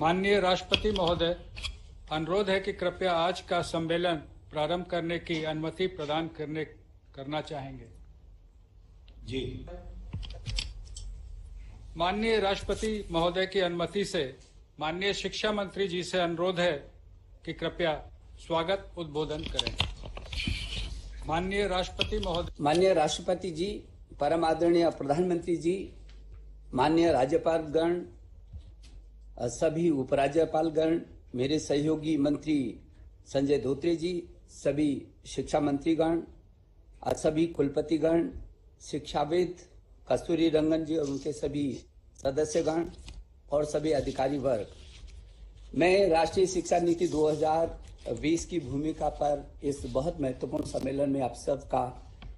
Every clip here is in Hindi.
माननीय राष्ट्रपति महोदय, अनुरोध है कि कृपया आज का सम्मेलन प्रारंभ करने की अनुमति प्रदान करना चाहेंगे। जी। माननीय राष्ट्रपति महोदय की अनुमति से माननीय शिक्षा मंत्री जी से अनुरोध है कि कृपया स्वागत उद्बोधन करें। माननीय राष्ट्रपति महोदय। माननीय राष्ट्रपति जी, परम आदरणीय प्रधानमंत्री जी, माननीय राज्यपालगण, सभी उपराज्यपालगण, मेरे सहयोगी मंत्री संजय धोत्रे जी, सभी शिक्षा मंत्रीगण, सभी कुलपतिगण, शिक्षाविद कस्तूरी रंगन जी और उनके सभी सदस्यगण और सभी अधिकारी वर्ग, मैं राष्ट्रीय शिक्षा नीति 2020 की भूमिका पर इस बहुत महत्वपूर्ण सम्मेलन में आप सबका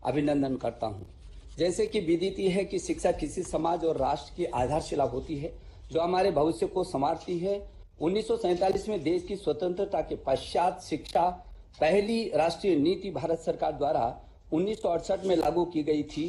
अभिनंदन करता हूं। जैसे कि विदित है कि शिक्षा किसी समाज और राष्ट्र की आधारशिला होती है जो हमारे भविष्य को संवारती है। 1947 में देश की स्वतंत्रता के पश्चात शिक्षा पहली राष्ट्रीय नीति भारत सरकार द्वारा 1968 में लागू की गई थी।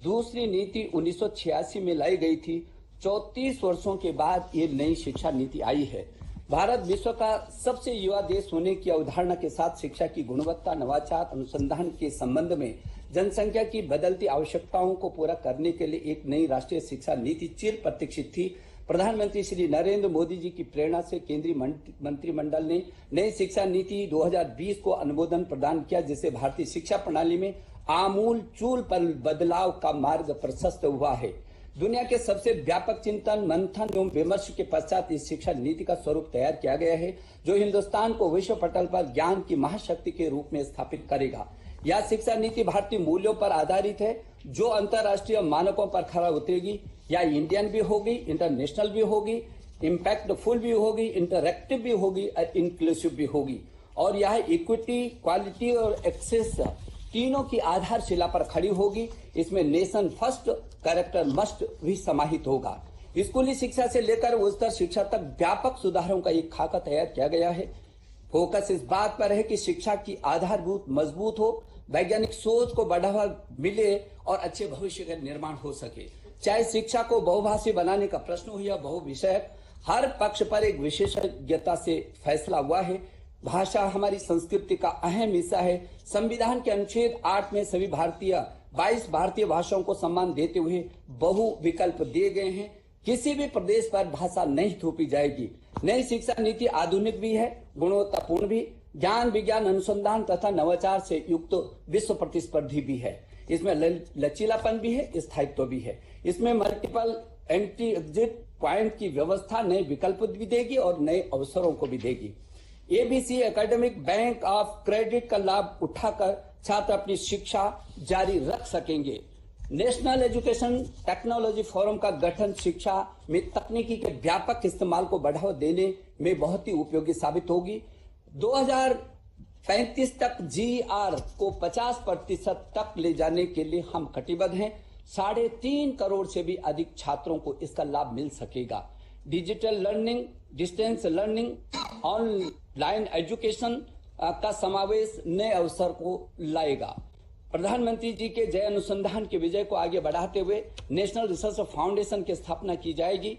दूसरी नीति 1986 में लाई गई थी। 34 वर्षों के बाद ये नई शिक्षा नीति आई है। भारत विश्व का सबसे युवा देश होने की अवधारणा के साथ शिक्षा की गुणवत्ता, नवाचार, अनुसंधान के संबंध में जनसंख्या की बदलती आवश्यकताओं को पूरा करने के लिए एक नई राष्ट्रीय शिक्षा नीति चिर प्रतीक्षित थी। प्रधानमंत्री श्री नरेंद्र मोदी जी की प्रेरणा से केंद्रीय मंत्रिमंडल ने नई शिक्षा नीति 2020 को अनुमोदन प्रदान किया, जिससे भारतीय शिक्षा प्रणाली में आमूल चूल पर बदलाव का मार्ग प्रशस्त हुआ है। दुनिया के सबसे व्यापक चिंतन, मंथन एवं विमर्श के पश्चात इस शिक्षा नीति का स्वरूप तैयार किया गया है, जो हिंदुस्तान को विश्व पटल पर ज्ञान की महाशक्ति के रूप में स्थापित करेगा। यह शिक्षा नीति भारतीय मूल्यों पर आधारित है, जो अंतर्राष्ट्रीय मानकों पर खरा उतरेगी। या इंडियन भी होगी, इंटरनेशनल भी होगी, इम्पैक्टफुल भी होगी, इंटरएक्टिव भी होगी और इंक्लूसिव भी होगी। और यह इक्विटी, क्वालिटी और एक्सेस तीनों की आधारशिला पर खड़ी होगी। इसमें नेशन फर्स्ट, कैरेक्टर मस्ट भी समाहित होगा। स्कूली शिक्षा से लेकर उच्चतर शिक्षा तक व्यापक सुधारों का एक खाका तैयार किया गया है। फोकस इस बात पर है कि शिक्षा की आधारभूत मजबूत हो, वैज्ञानिक सोच को बढ़ावा मिले और अच्छे भविष्य का निर्माण हो सके। चाहे शिक्षा को बहुभाषी बनाने का प्रश्न हो या बहुविषयक, हर पक्ष पर एक विशेषज्ञता से फैसला हुआ है। भाषा हमारी संस्कृति का अहम हिस्सा है। संविधान के अनुच्छेद 8 में सभी 22 भारतीय भाषाओं को सम्मान देते हुए बहु विकल्प दिए गए हैं। किसी भी प्रदेश पर भाषा नहीं थोपी जाएगी। नई शिक्षा नीति आधुनिक भी है, गुणवत्तापूर्ण भी, ज्ञान, विज्ञान, अनुसंधान तथा नवाचार से युक्त विश्व प्रतिस्पर्धी भी है। इसमें लचीलापन भी है, स्थायित्व भी है। इसमें मल्टीपल एंट्री एग्जिट पॉइंट की व्यवस्था नए विकल्प भी देगी और नए अवसरों को भी देगी। ABC academic bank of credit का लाभ उठाकर छात्र अपनी शिक्षा जारी रख सकेंगे। नेशनल एजुकेशन टेक्नोलॉजी फोरम का गठन शिक्षा में तकनीकी के व्यापक इस्तेमाल को बढ़ावा देने में बहुत ही उपयोगी साबित होगी। 2035 तक जीआर को 50% तक ले जाने के लिए हम कटिबद्ध हैं। 3.5 करोड़ से भी अधिक छात्रों को इसका लाभ मिल सकेगा। Digital learning, distance learning, online education का समावेश नए अवसर को लाएगा। प्रधानमंत्री जी के जय अनुसंधान के विजय को आगे बढ़ाते हुए नेशनल रिसर्च फाउंडेशन की स्थापना की जाएगी,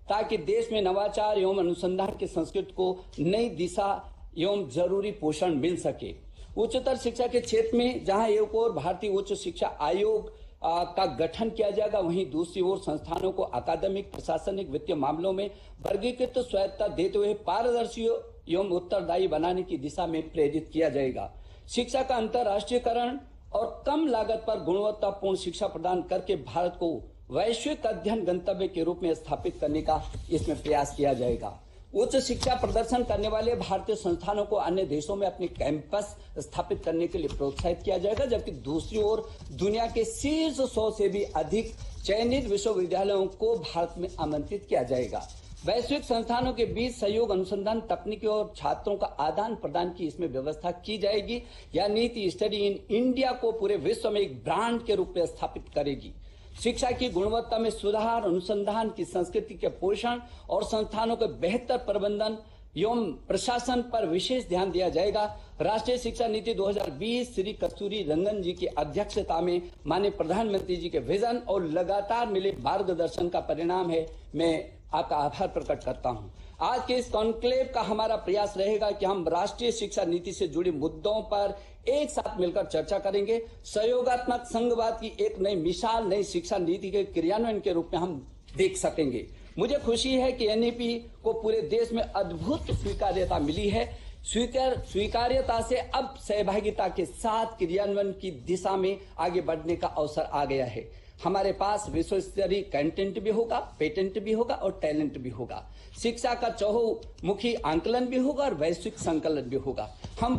ताकि देश में नवाचार एवं अनुसंधान की संस्कृति को नई दिशा एवं जरूरी पोषण मिल सके। उच्चतर शिक्षा के क्षेत्र में जहां एक ओर भारतीय उच्च शिक्षा आयोग का गठन किया जाएगा, वहीं दूसरी ओर संस्थानों को अकादमिक, प्रशासनिक, वित्तीय मामलों में वर्गीकृत स्वायत्तता देते हुए पारदर्शी एवं उत्तरदायी बनाने की दिशा में प्रेरित किया जाएगा। शिक्षा का अंतर्राष्ट्रीयकरण और कम लागत पर गुणवत्तापूर्ण शिक्षा प्रदान करके भारत को वैश्विक अध्ययन गंतव्य के रूप में स्थापित करने का इसमें प्रयास किया जाएगा। उच्च शिक्षा प्रदर्शन करने वाले भारतीय संस्थानों को अन्य देशों में अपने कैंपस स्थापित करने के लिए प्रोत्साहित किया जाएगा, जबकि दूसरी ओर दुनिया के शीर्ष 100 से भी अधिक चयनित विश्वविद्यालयों को भारत में आमंत्रित किया जाएगा। वैश्विक संस्थानों के बीच सहयोग, अनुसंधान, तकनीकी और छात्रों का आदान प्रदान की इसमें व्यवस्था की जाएगी। यह नीति स्टडी इन इंडिया को पूरे विश्व में एक ब्रांड के रूप में स्थापित करेगी। शिक्षा की गुणवत्ता में सुधार, अनुसंधान की संस्कृति के पोषण और संस्थानों के बेहतर प्रबंधन एवं प्रशासन पर विशेष ध्यान दिया जाएगा। राष्ट्रीय शिक्षा नीति 2020 श्री कस्तूरी रंगन जी की अध्यक्षता में माननीय प्रधानमंत्री जी के विजन और लगातार मिले मार्गदर्शन का परिणाम है। मैं आपका आभार प्रकट करता हूं। आज के इस कॉन्क्लेव का हमारा प्रयास रहेगा कि हम राष्ट्रीय शिक्षा नीति से जुड़े मुद्दों पर एक साथ मिलकर चर्चा करेंगे। सहयोगात्मक संघवाद की एक नई मिसाल नई शिक्षा नीति के क्रियान्वयन के रूप में हम देख सकेंगे। मुझे खुशी है कि एनईपी को पूरे देश में अद्भुत स्वीकार्यता मिली है। स्वीकार्यता से अब सहभागिता के साथ क्रियान्वयन की दिशा में आगे बढ़ने का अवसर आ गया है। हमारे पास विश्व स्तरीय कंटेंट भी होगा, पेटेंट भी होगा और टैलेंट भी होगा। शिक्षा का चहुमुखी आंकलन भी होगा और वैश्विक संकलन भी होगा। हम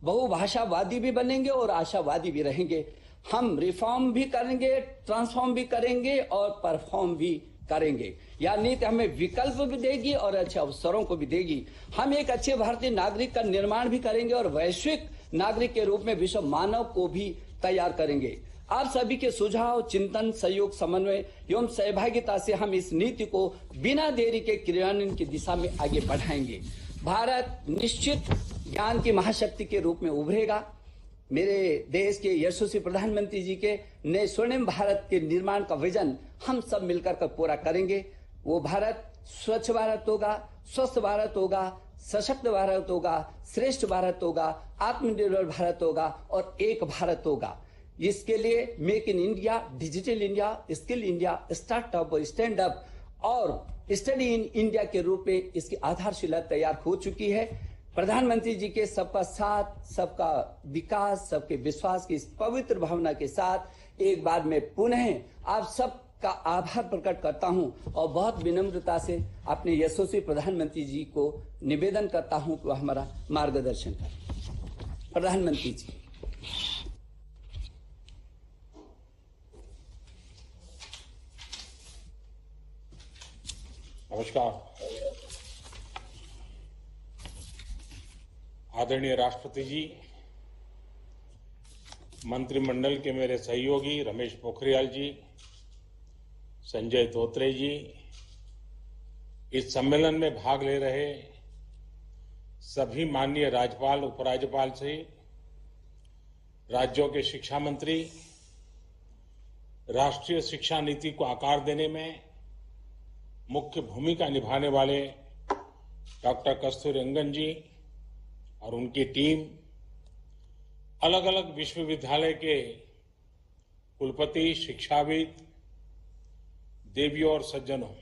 बहुभाषावादी भी बनेंगे और आशावादी भी रहेंगे। हम रिफॉर्म भी करेंगे, ट्रांसफॉर्म भी करेंगे और परफॉर्म भी करेंगे। यह नीति हमें विकल्प भी देगी और अच्छे अवसरों को भी देगी। हम एक अच्छे भारतीय नागरिक का निर्माण भी करेंगे और वैश्विक नागरिक के रूप में विश्व मानव को भी तैयार करेंगे। आप सभी के सुझाव, चिंतन, सहयोग, समन्वय एवं सहभागिता से हम इस नीति को बिना देरी के क्रियान्वयन की दिशा में आगे बढ़ाएंगे। भारत निश्चित ज्ञान की महाशक्ति के रूप में उभरेगा। मेरे देश के यशस्वी प्रधानमंत्री जी के नए स्वर्णिम भारत के निर्माण का विजन हम सब मिलकर कर पूरा करेंगे। वो भारत स्वच्छ भारत होगा, स्वस्थ भारत होगा, सशक्त भारत होगा, श्रेष्ठ भारत होगा, आत्मनिर्भर भारत होगा और एक भारत होगा। इसके लिए make in India, digital India, skill India, startup और स्टैंड अप और स्टडी इन इंडिया के रूप में इसकी आधारशिला तैयार हो चुकी है। प्रधानमंत्री जी के सबका साथ, सबका विकास, सबके विश्वास की इस पवित्र भावना के साथ एक बार मैं पुनः आप सबका आभार प्रकट करता हूं और बहुत विनम्रता से अपने यशस्वी प्रधानमंत्री जी को निवेदन करता हूं कि वह हमारा मार्गदर्शन करें। प्रधानमंत्री जी। नमस्कार। आदरणीय राष्ट्रपति जी, मंत्रिमंडल के मेरे सहयोगी रमेश पोखरियाल जी, संजय धोत्रे जी, इस सम्मेलन में भाग ले रहे सभी माननीय राज्यपाल, उपराज्यपाल से राज्यों के शिक्षा मंत्री, राष्ट्रीय शिक्षा नीति को आकार देने में मुख्य भूमिका निभाने वाले डॉक्टर कस्तूरीरंगन जी और उनकी टीम, अलग अलग विश्वविद्यालय के कुलपति, शिक्षाविद, देवियों और सज्जनों,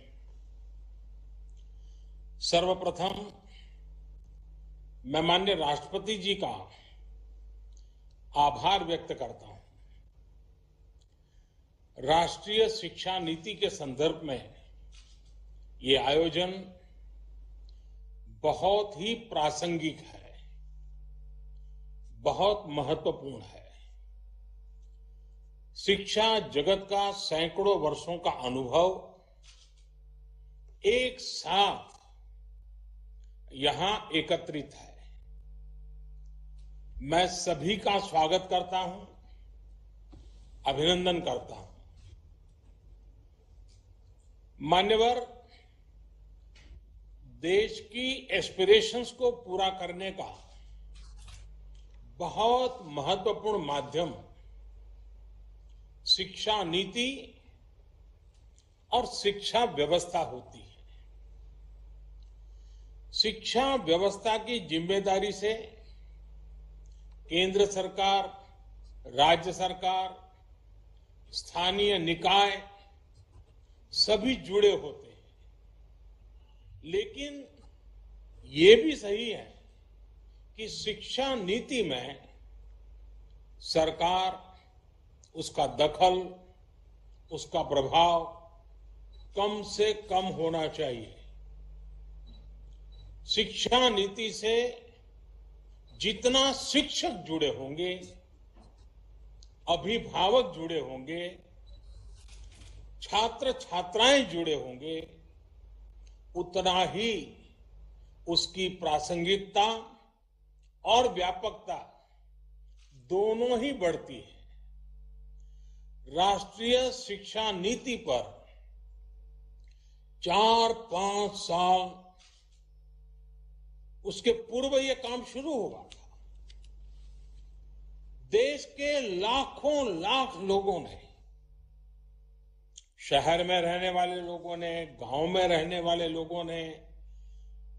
सर्वप्रथम मैं माननीय राष्ट्रपति जी का आभार व्यक्त करता हूं। राष्ट्रीय शिक्षा नीति के संदर्भ में ये आयोजन बहुत ही प्रासंगिक है, बहुत महत्वपूर्ण है। शिक्षा जगत का सैकड़ों वर्षों का अनुभव एक साथ यहां एकत्रित है। मैं सभी का स्वागत करता हूं, अभिनंदन करता हूं। मान्यवर, देश की एस्पिरेशंस को पूरा करने का बहुत महत्वपूर्ण माध्यम शिक्षा नीति और शिक्षा व्यवस्था होती है। शिक्षा व्यवस्था की जिम्मेदारी से केंद्र सरकार, राज्य सरकार, स्थानीय निकाय सभी जुड़े होते हैं। लेकिन ये भी सही है कि शिक्षा नीति में सरकार, उसका दखल, उसका प्रभाव कम से कम होना चाहिए। शिक्षा नीति से जितना शिक्षक जुड़े होंगे, अभिभावक जुड़े होंगे, छात्र छात्राएं जुड़े होंगे, उतना ही उसकी प्रासंगिकता और व्यापकता दोनों ही बढ़ती है। राष्ट्रीय शिक्षा नीति पर 4-5 साल उसके पूर्व यह काम शुरू हुआ था। देश के लाखों लाख लोगों ने शहर में रहने वाले लोगों ने, गांव में रहने वाले लोगों ने,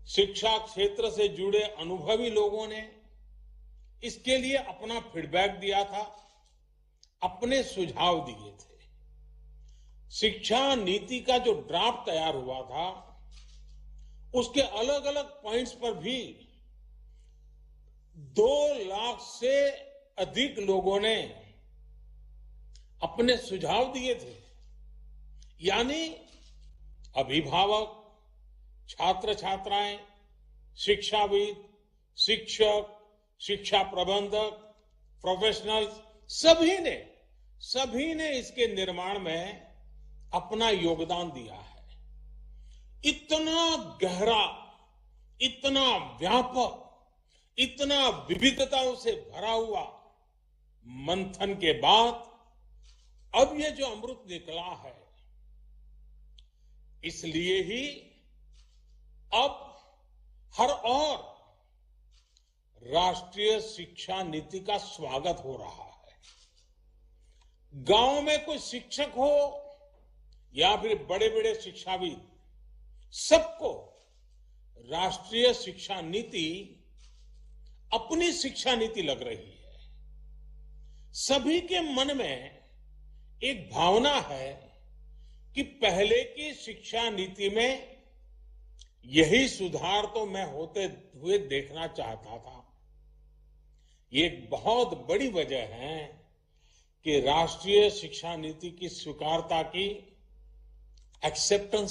शिक्षा क्षेत्र से जुड़े अनुभवी लोगों ने इसके लिए अपना फीडबैक दिया था, अपने सुझाव दिए थे। शिक्षा नीति का जो ड्राफ्ट तैयार हुआ था, उसके अलग अलग पॉइंट्स पर भी 2 लाख से अधिक लोगों ने अपने सुझाव दिए थे। यानी अभिभावक, छात्र छात्राएं, शिक्षाविद, शिक्षक, शिक्षा प्रबंधक, प्रोफेशनल्स, सभी ने इसके निर्माण में अपना योगदान दिया है। इतना गहरा, इतना व्यापक, इतना विविधताओं से भरा हुआ मंथन के बाद अब ये जो अमृत निकला है, इसलिए ही अब हर और राष्ट्रीय शिक्षा नीति का स्वागत हो रहा है। गांव में कोई शिक्षक हो या फिर बड़े बड़े शिक्षाविद, सबको राष्ट्रीय शिक्षा नीति अपनी शिक्षा नीति लग रही है। सभी के मन में एक भावना है कि पहले की शिक्षा नीति में यही सुधार तो मैं होते हुए देखना चाहता था। ये एक बहुत बड़ी वजह है कि राष्ट्रीय शिक्षा नीति की स्वीकारता की, एक्सेप्टेंस